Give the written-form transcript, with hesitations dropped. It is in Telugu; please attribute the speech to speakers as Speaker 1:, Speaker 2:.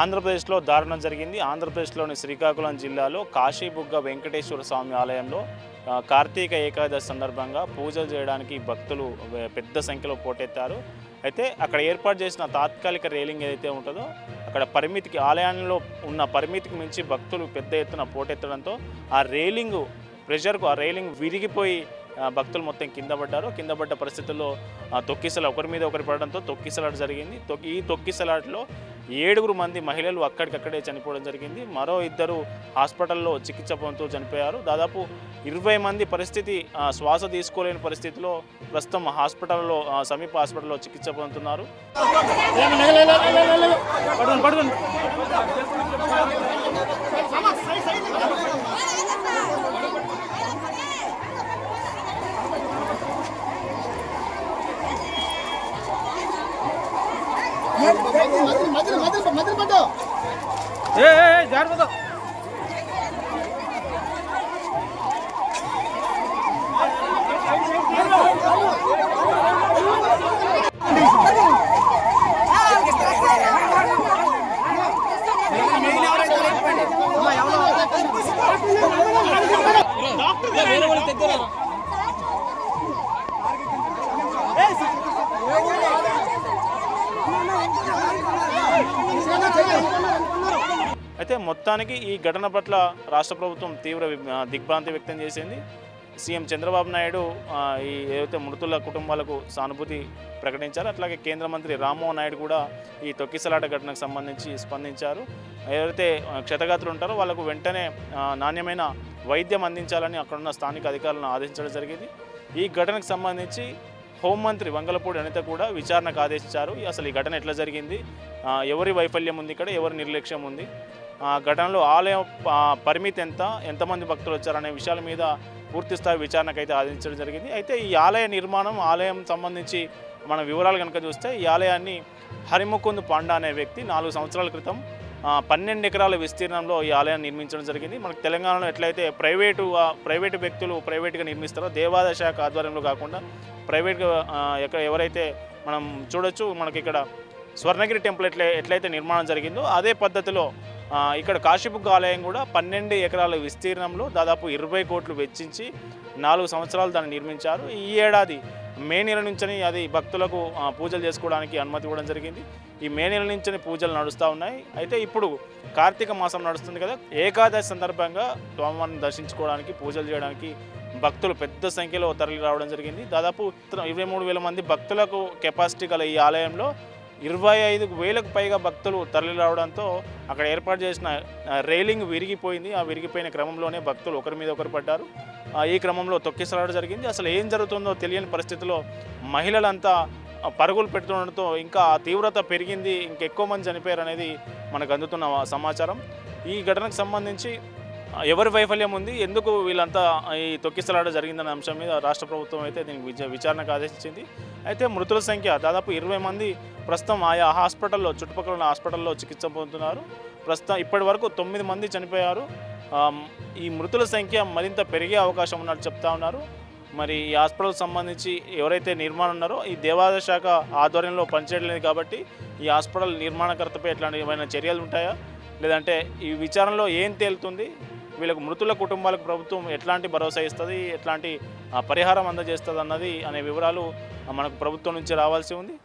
Speaker 1: ఆంధ్రప్రదేశ్లో దారుణం జరిగింది. ఆంధ్రప్రదేశ్లోని శ్రీకాకుళం జిల్లాలో కాశీబుగ్గ వెంకటేశ్వర స్వామి ఆలయంలో కార్తీక ఏకాదశి సందర్భంగా పూజలు చేయడానికి భక్తులు పెద్ద సంఖ్యలో పోటెత్తారు. అయితే అక్కడ ఏర్పాటు చేసిన తాత్కాలిక రేలింగ్ ఏదైతే ఉంటుందో అక్కడ పరిమితికి ఆలయంలో ఉన్న పరిమితికి మించి భక్తులు పెద్ద ఎత్తున పోటెత్తడంతో ఆ రేలింగ్ ప్రెషర్కు ఆ రైలింగ్ విరిగిపోయి భక్తులు మొత్తం కింద పడ్డారు. కింద పడ్డ పరిస్థితుల్లో తొక్కిసలాట ఒకరి మీద ఒకరి పడడంతో తొక్కిసలాట జరిగింది. ఈ తొక్కిసలాటలో 7 మంది మహిళలు అక్కడికక్కడే చనిపోవడం జరిగింది. మరో 2 హాస్పిటల్లో చికిత్స పొందుతూ చనిపోయారు. దాదాపు 20 మంది పరిస్థితి శ్వాస తీసుకోలేని పరిస్థితిలో ప్రస్తుతం హాస్పిటల్లో సమీప హాస్పిటల్లో చికిత్స పొందుతున్నారు.
Speaker 2: జాగ్రత్త
Speaker 1: అయితే మొత్తానికి ఈ ఘటన పట్ల రాష్ట్ర ప్రభుత్వం తీవ్ర దిగ్భ్రాంతి వ్యక్తం చేసింది. సీఎం చంద్రబాబు నాయుడు ఈ ఏదైతే మృతుల కుటుంబాలకు సానుభూతి ప్రకటించారు. అట్లాగే కేంద్ర మంత్రి రామ్మోహన్ నాయుడు కూడా ఈ తొక్కిసలాట ఘటనకు సంబంధించి స్పందించారు. ఎవరైతే క్షతగాత్రులు ఉంటారో వాళ్ళకు వెంటనే నాణ్యమైన వైద్యం అందించాలని అక్కడున్న స్థానిక అధికారులను ఆదేశించడం జరిగింది. ఈ ఘటనకు సంబంధించి హోంమంత్రి వంగలపూడి అనిత కూడా విచారణకు ఆదేశించారు. అసలు ఈ ఘటన ఎట్లా జరిగింది, ఎవరి వైఫల్యం ఉంది, ఇక్కడ ఎవరి నిర్లక్ష్యం ఉంది, ఘటనలో ఆలయం పరిమితి ఎంతమంది భక్తులు వచ్చారనే విషయాల మీద పూర్తిస్థాయి విచారణకు అయితే ఆదేశించడం జరిగింది. అయితే ఈ ఆలయ నిర్మాణం ఆలయం సంబంధించి మన వివరాలు కనుక చూస్తే ఈ ఆలయాన్ని హరిముకుంద్ పాండా అనే వ్యక్తి 4 సంవత్సరాల క్రితం 12 ఎకరాల విస్తీర్ణంలో ఈ ఆలయాన్ని నిర్మించడం జరిగింది. మనకు తెలంగాణలో ఎట్లయితే ప్రైవేటు వ్యక్తులు ప్రైవేట్గా నిర్మిస్తారో దేవాదాయ శాఖ ఆధ్వర్యంలో కాకుండా ప్రైవేట్గా ఎవరైతే మనం చూడొచ్చు, మనకి ఇక్కడ స్వర్ణగిరి టెంపుల్ ఎట్లయితే నిర్మాణం జరిగిందో అదే పద్ధతిలో ఇక్కడ కాశీబుగ్గ ఆలయం కూడా 12 ఎకరాల విస్తీర్ణంలో దాదాపు 20 కోట్లు వెచ్చించి 4 సంవత్సరాలు దాన్ని నిర్మించారు. ఈ ఏడాది మే నెల నుంచి అది భక్తులకు పూజలు చేసుకోవడానికి అనుమతి ఇవ్వడం జరిగింది. ఈ మే నెల నుంచి పూజలు నడుస్తూ ఉన్నాయి. అయితే ఇప్పుడు కార్తీక మాసం నడుస్తుంది కదా, ఏకాదశి సందర్భంగా స్వామివారిని దర్శించుకోవడానికి పూజలు చేయడానికి భక్తులు పెద్ద సంఖ్యలో తరలి రావడం జరిగింది. దాదాపు 23,000 మంది భక్తులకు కెపాసిటీ గల ఈ ఆలయంలో 25,000కు పైగా భక్తులు తరలి రావడంతో అక్కడ ఏర్పాటు చేసిన రైలింగ్ విరిగిపోయింది. ఆ విరిగిపోయిన క్రమంలోనే భక్తులు ఒకరి మీద ఒకరు పడ్డారు. ఈ క్రమంలో తొక్కిసలాట జరిగింది. అసలు ఏం జరుగుతుందో తెలియని పరిస్థితిలో మహిళలంతా పరుగులు పెడుతుండడంతో ఇంకా తీవ్రత పెరిగింది, ఇంకెక్కువ మంది చనిపోయారు అనేది మనకు అందుతున్న సమాచారం. ఈ ఘటనకు సంబంధించి ఎవరి వైఫల్యం ఉంది, ఎందుకు వీళ్ళంతా ఈ తొక్కిసలాట జరిగిందనే అంశం మీద రాష్ట్ర ప్రభుత్వం అయితే దీనికి విచారణకు ఆదేశించింది. అయితే మృతుల సంఖ్య దాదాపు 20 మంది ప్రస్తుతం ఆయా హాస్పిటల్లో చుట్టుపక్కల ఉన్న హాస్పిటల్లో చికిత్స పొందుతున్నారు. ప్రస్తుతం ఇప్పటి వరకు 9 మంది చనిపోయారు. ఈ మృతుల సంఖ్య మరింత పెరిగే అవకాశం ఉన్నట్టు చెప్తా ఉన్నారు. మరి ఈ హాస్పిటల్ సంబంధించి ఎవరైతే నిర్మాణం ఉన్నారో ఈ దేవాదాయ శాఖ ఆధ్వర్యంలో పనిచేయలేదు కాబట్టి ఈ హాస్పిటల్ నిర్మాణకర్తపై ఎట్లాంటి ఏమైనా చర్యలు ఉంటాయా, లేదంటే ఈ విచారణలో ఏం తేలుతుంది, వీళ్ళకు మృతుల కుటుంబాలకు ప్రభుత్వం ఎట్లాంటి భరోసా ఇస్తుంది, ఎట్లాంటి పరిహారం అందజేస్తుంది అనే వివరాలు మనకు ప్రభుత్వం నుంచి రావాల్సి ఉంది.